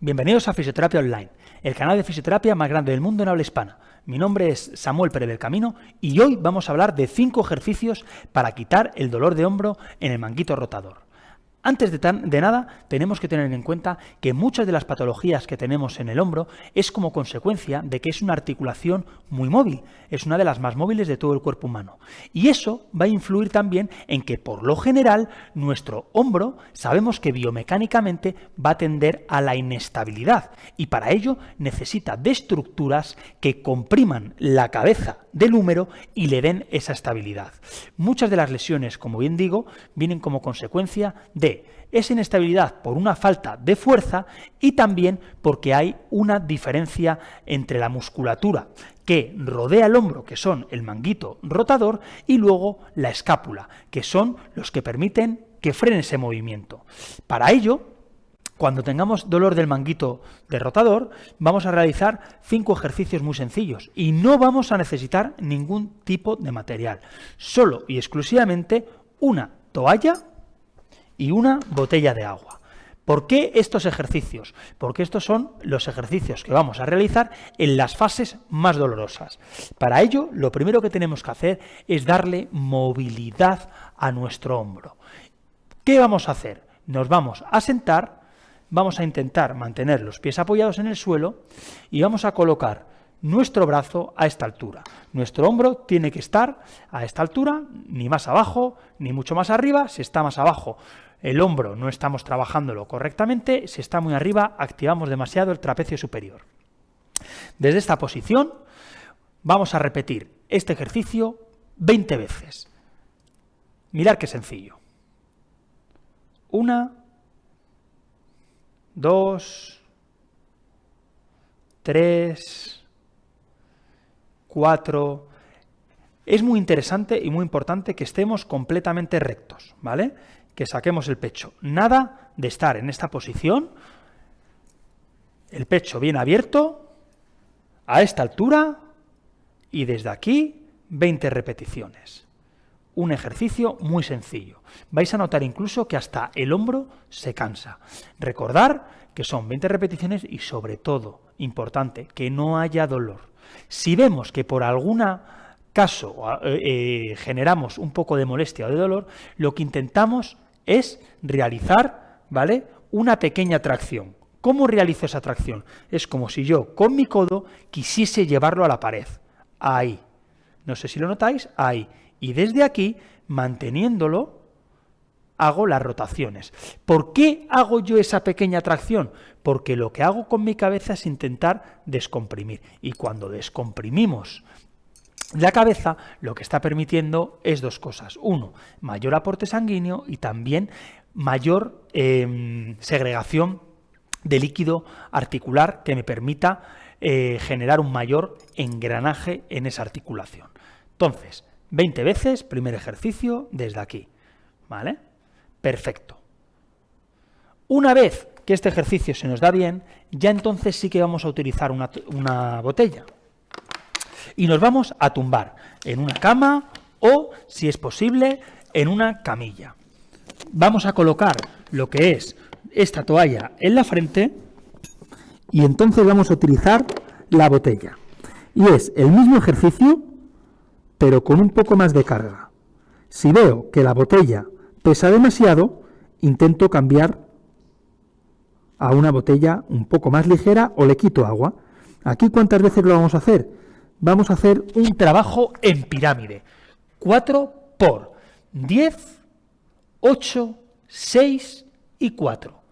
Bienvenidos a Fisioterapia Online, el canal de fisioterapia más grande del mundo en habla hispana. Mi nombre es Samuel Pérez del Camino y hoy vamos a hablar de 5 ejercicios para quitar el dolor de hombro en el manguito rotador. Antes de nada, tenemos que tener en cuenta que muchas de las patologías que tenemos en el hombro es como consecuencia de que es una articulación muy móvil, es una de las más móviles de todo el cuerpo humano. Y eso va a influir también en que, por lo general, nuestro hombro sabemos que biomecánicamente va a tender a la inestabilidad y para ello necesita de estructuras que compriman la cabeza del húmero y le den esa estabilidad. Muchas de las lesiones, como bien digo, vienen como consecuencia de esa inestabilidad por una falta de fuerza y también porque hay una diferencia entre la musculatura que rodea el hombro, que son el manguito rotador, y luego la escápula, que son los que permiten que frene ese movimiento. Para ello, cuando tengamos dolor del manguito de rotador, vamos a realizar 5 ejercicios muy sencillos y no vamos a necesitar ningún tipo de material, solo y exclusivamente una toalla y una botella de agua. ¿Por qué estos ejercicios? Porque estos son los ejercicios que vamos a realizar en las fases más dolorosas. Para ello, lo primero que tenemos que hacer es darle movilidad a nuestro hombro. ¿Qué vamos a hacer? Nos vamos a sentar, vamos a intentar mantener los pies apoyados en el suelo y vamos a colocar nuestro brazo a esta altura. Nuestro hombro tiene que estar a esta altura, ni más abajo, ni mucho más arriba. Si está más abajo, el hombro no estamos trabajándolo correctamente. Si está muy arriba, activamos demasiado el trapecio superior. Desde esta posición vamos a repetir este ejercicio 20 veces. Mirad qué sencillo. 1, 2, 3, 4. Es muy interesante y muy importante que estemos completamente rectos, ¿vale? Que saquemos el pecho. Nada de estar en esta posición, el pecho bien abierto, a esta altura, y desde aquí 20 repeticiones. Un ejercicio muy sencillo. Vais a notar incluso que hasta el hombro se cansa. Recordar que son 20 repeticiones y, sobre todo, importante, que no haya dolor. Si vemos que por algún caso generamos un poco de molestia o de dolor, lo que intentamos es realizar, ¿vale?, una pequeña tracción. ¿Cómo realizo esa tracción? Es como si yo con mi codo quisiese llevarlo a la pared. Ahí. No sé si lo notáis, ahí. Y desde aquí, manteniéndolo, hago las rotaciones. ¿Por qué hago yo esa pequeña tracción? Porque lo que hago con mi cabeza es intentar descomprimir. Y cuando descomprimimos la cabeza, lo que está permitiendo es 2 cosas. 1, mayor aporte sanguíneo y también mayor segregación de líquido articular que me permita generar un mayor engranaje en esa articulación. Entonces, 20 veces, primer ejercicio, desde aquí, ¿vale? Perfecto. Una vez que este ejercicio se nos da bien, ya entonces sí que vamos a utilizar una botella. Y nos vamos a tumbar en una cama o, si es posible, en una camilla. Vamos a colocar lo que es esta toalla en la frente y entonces vamos a utilizar la botella. Y es el mismo ejercicio, pero con un poco más de carga. Si veo que la botella pesa demasiado, intento cambiar a una botella un poco más ligera o le quito agua. Aquí, ¿cuántas veces lo vamos a hacer? Vamos a hacer un trabajo en pirámide. 4 por 10, 8, 6 y 4.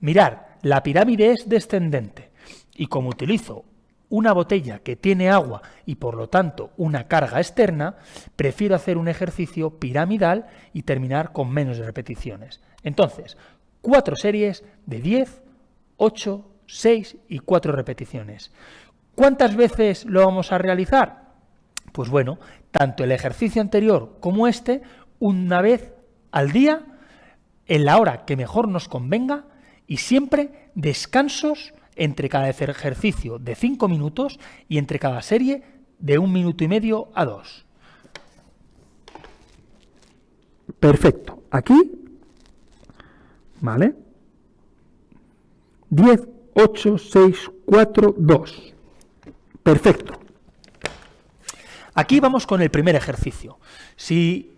Mirad, la pirámide es descendente y como utilizo una botella que tiene agua y por lo tanto una carga externa, prefiero hacer un ejercicio piramidal y terminar con menos repeticiones. Entonces, 4 series de 10, 8, 6 y 4 repeticiones. ¿Cuántas veces lo vamos a realizar? Pues bueno, tanto el ejercicio anterior como este, una vez al día, en la hora que mejor nos convenga y siempre descansos entre cada ejercicio de 5 minutos y entre cada serie de 1,5 minutos a 2. Perfecto. Aquí, ¿vale? 10, 8, 6, 4, 2. Perfecto. Aquí vamos con el primer ejercicio. Si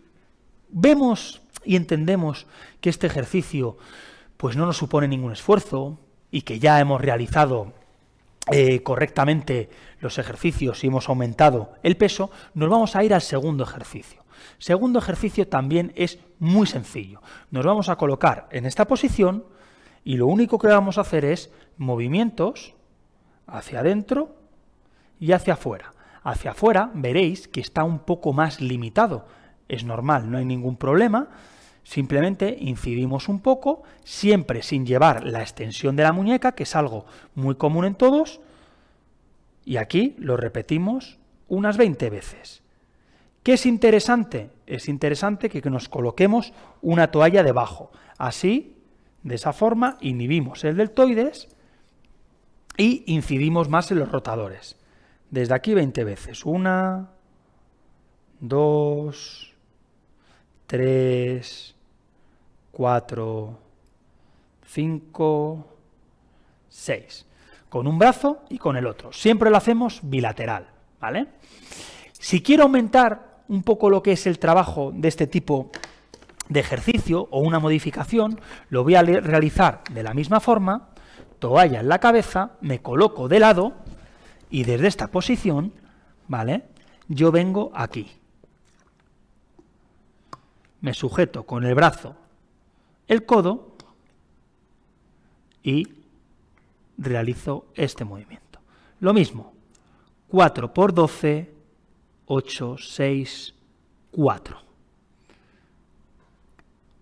vemos y entendemos que este ejercicio pues no nos supone ningún esfuerzo y que ya hemos realizado correctamente los ejercicios y hemos aumentado el peso, nos vamos a ir al segundo ejercicio. Segundo ejercicio también es muy sencillo. Nos vamos a colocar en esta posición y lo único que vamos a hacer es movimientos hacia adentro y hacia afuera. Hacia afuera veréis que está un poco más limitado. Es normal, no hay ningún problema. Simplemente incidimos un poco, siempre sin llevar la extensión de la muñeca, que es algo muy común en todos, y aquí lo repetimos unas 20 veces. ¿Qué es interesante? Es interesante que nos coloquemos una toalla debajo. Así, de esa forma, inhibimos el deltoides y incidimos más en los rotadores. Desde aquí 20 veces. 1, 2, 3, 4, 5, 6. Con un brazo y con el otro. Siempre lo hacemos bilateral, ¿vale? Si quiero aumentar un poco lo que es el trabajo de este tipo de ejercicio o una modificación, lo voy a realizar de la misma forma, toalla en la cabeza, me coloco de lado y desde esta posición, ¿vale? Yo vengo aquí. Me sujeto con el brazo el codo y realizo este movimiento. Lo mismo, 4 por 12, 8, 6, 4.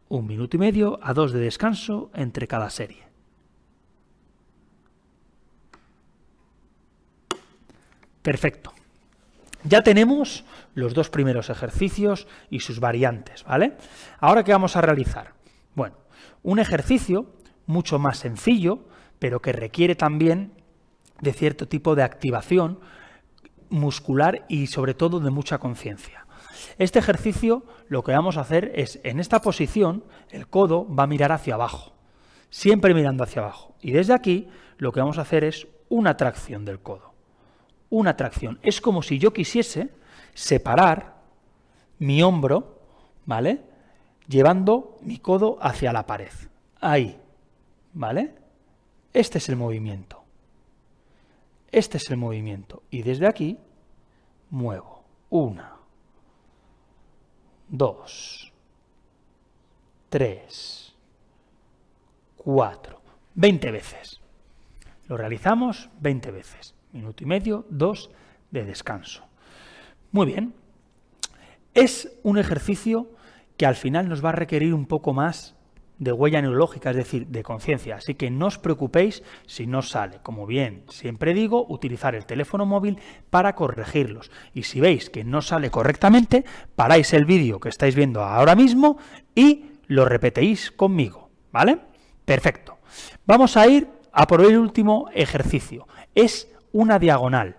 1 minuto y medio a 2 de descanso entre cada serie. Perfecto. Ya tenemos los dos primeros ejercicios y sus variantes, ¿vale? Ahora, ¿qué vamos a realizar? Bueno, un ejercicio mucho más sencillo, pero que requiere también de cierto tipo de activación muscular y sobre todo de mucha conciencia. Este ejercicio lo que vamos a hacer es, en esta posición, el codo va a mirar hacia abajo, siempre mirando hacia abajo. Y desde aquí lo que vamos a hacer es una tracción del codo. Una tracción. Es como si yo quisiese separar mi hombro, ¿vale? Llevando mi codo hacia la pared. Ahí, ¿vale? Este es el movimiento. Este es el movimiento. Y desde aquí muevo. 1, 2, 3, 4. 20 veces. Lo realizamos 20 veces. Minuto y medio, 2 de descanso. Muy bien. Es un ejercicio que al final nos va a requerir un poco más de huella neurológica, es decir, de conciencia. Así que no os preocupéis si no sale. Como bien siempre digo, utilizar el teléfono móvil para corregirlos. Y si veis que no sale correctamente, paráis el vídeo que estáis viendo ahora mismo y lo repetéis conmigo, ¿vale? Perfecto. Vamos a ir a por el último ejercicio. Es una diagonal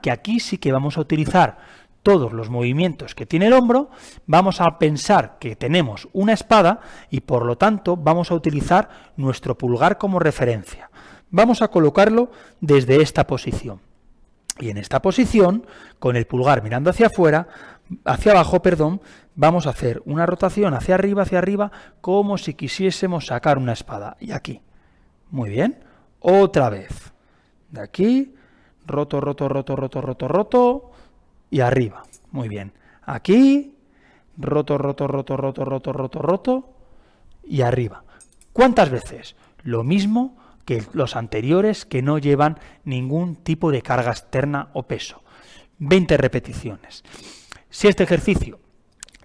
que aquí sí que vamos a utilizar todos los movimientos que tiene el hombro. Vamos a pensar que tenemos una espada y por lo tanto vamos a utilizar nuestro pulgar como referencia. Vamos a colocarlo desde esta posición. Y en esta posición, con el pulgar mirando hacia afuera, hacia abajo, perdón, vamos a hacer una rotación hacia arriba, como si quisiésemos sacar una espada. Y aquí. Muy bien. Otra vez. De aquí, roto, roto, roto, roto, roto, roto, y arriba. Muy bien. Aquí, roto, roto, roto, roto, roto, roto, roto, y arriba. ¿Cuántas veces? Lo mismo que los anteriores que no llevan ningún tipo de carga externa o peso. 20 repeticiones. Si este ejercicio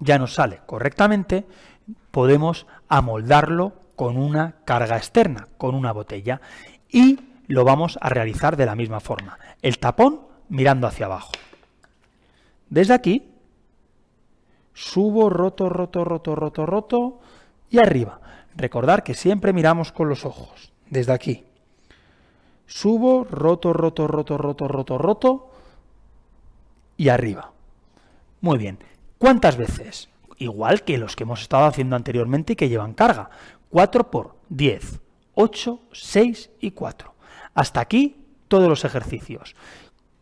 ya nos sale correctamente, podemos amoldarlo con una carga externa, con una botella, y lo vamos a realizar de la misma forma. El tapón mirando hacia abajo. Desde aquí, subo, roto, roto, roto, roto, roto, y arriba. Recordar que siempre miramos con los ojos. Desde aquí. Subo, roto, roto, roto, roto, roto, roto, y arriba. Muy bien. ¿Cuántas veces? Igual que los que hemos estado haciendo anteriormente y que llevan carga. 4 por 10. 8, 6 y 4. Hasta aquí todos los ejercicios.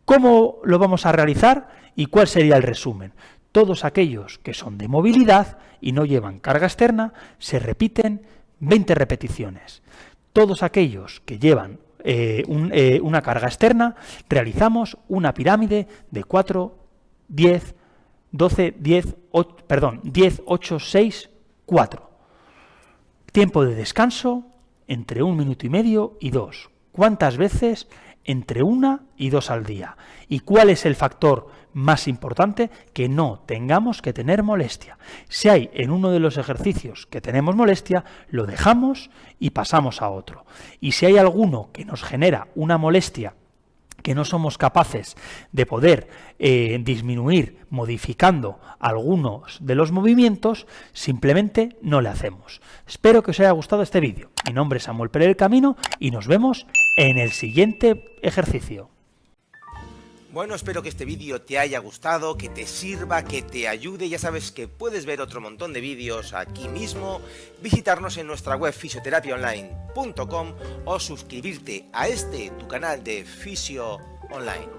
¿Cómo lo vamos a realizar y cuál sería el resumen? Todos aquellos que son de movilidad y no llevan carga externa se repiten 20 repeticiones. Todos aquellos que llevan una carga externa realizamos una pirámide de 4, 10, 12, 10, 8, 6, 4. Tiempo de descanso entre 1 minuto y medio y 2. ¿Cuántas veces? Entre 1 y 2 al día. ¿Y cuál es el factor más importante? Que no tengamos que tener molestia. Si hay en uno de los ejercicios que tenemos molestia, lo dejamos y pasamos a otro. Y si hay alguno que nos genera una molestia que no somos capaces de poder disminuir modificando algunos de los movimientos, simplemente no le hacemos. Espero que os haya gustado este vídeo. Mi nombre es Samuel Pérez del Camino y nos vemos en el siguiente ejercicio. Bueno, espero que este vídeo te haya gustado, que te sirva, que te ayude. Ya sabes que puedes ver otro montón de vídeos aquí mismo, visitarnos en nuestra web fisioterapiaonline.com o suscribirte a tu canal de Fisio Online.